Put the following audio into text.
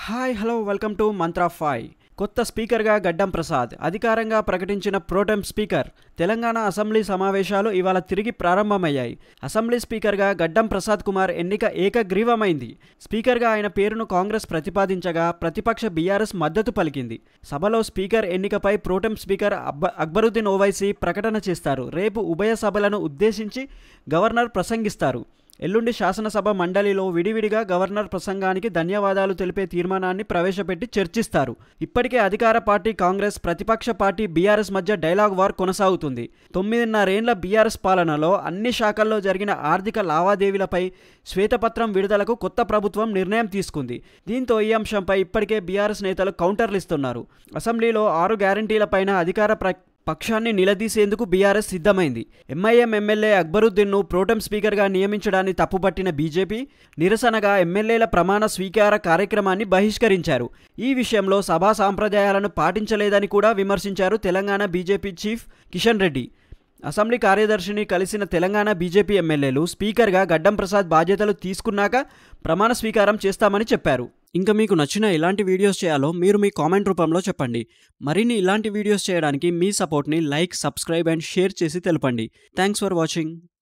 Hi hello welcome to mantra 5. కొత్త స్పీకర్గా గడ్డం ప్రసాద్ అధికారంగా ప్రకటించిన ప్రోటెం స్పీకర్. తెలంగాణ అసెంబ్లీ సమావేశాలు ఇవాళ తిరిగి ప్రారంభమయ్యాయి. అసెంబ్లీ స్పీకర్గా గడ్డం ప్రసాద్ కుమార్ ఎన్నిక ఏకగ్రీవమైంది. స్పీకర్గా ఆయన పేరును కాంగ్రెస్ ప్రతిపాదించగా ప్రతిపక్ష బీఆర్ఎస్ మద్దతు పలికింది. సభలో స్పీకర్ ఎన్నికపై ప్రోటెం స్పీకర్ అక్బరుద్దీన్ ఓవైసీ ప్రకటన చేస్తారు. రేపు ఉభయ సభలను ఉద్దేశించి గవర్నర్ ప్రసంగిస్తారు. ఎల్లుండి శాసనసభ మండలిలో విడివిడిగా గవర్నర్ ప్రసంగానికి ధన్యవాదాలు తెలిపే తీర్మానాన్ని ప్రవేశపెట్టి చర్చిస్తారు. ఇప్పటికే అధికార పార్టీ కాంగ్రెస్, ప్రతిపక్ష పార్టీ బీఆర్ఎస్ మధ్య డైలాగ్ వార్ కొనసాగుతుంది. 9.5 బీఆర్ఎస్ పాలనలో అన్ని శాఖల్లో జరిగిన ఆర్థిక లావాదేవీలపై శ్వేతపత్రం విడుదలకు కొత్త ప్రభుత్వం నిర్ణయం తీసుకుంది. దీంతో ఈ అంశంపై ఇప్పటికే బీఆర్ఎస్ నేతలు కౌంటర్లు ఇస్తున్నారు. అసెంబ్లీలో 6 గ్యారంటీలపైన అధికార పక్షాన్ని నిలదీసేందుకు బీఆర్ఎస్ సిద్ధమైంది. ఎంఐఎం ఎమ్మెల్యే అక్బరుద్దీన్ను ప్రోటెం స్పీకర్గా నియమించడాన్ని తప్పుపట్టిన బీజేపీ నిరసనగా ఎమ్మెల్యేల ప్రమాణ స్వీకార కార్యక్రమాన్ని బహిష్కరించారు. ఈ విషయంలో సభా సాంప్రదాయాలను పాటించలేదని కూడా విమర్శించారు Telangana BJP chief Kishan Reddy. Assembly కార్యదర్శిని కలిసిన తెలంగాణ బీజేపీ ఎమ్మెల్యేలు స్పీకర్గా గడ్డం ప్రసాద్ బాధ్యతలు తీసుకున్నాక ప్రమాణ స్వీకారం చేస్తామని చెప్పారు. ఇంకా మీకు నచ్చిన ఎలాంటి వీడియోస్ చేయాలో మీరు మీ కామెంట్ రూపంలో చెప్పండి. మరిన్ని ఇలాంటి వీడియోస్ చేయడానికి మీ సపోర్ట్ని లైక్, సబ్స్క్రైబ్ అండ్ షేర్ చేసి తెలపండి. Thanks for watching.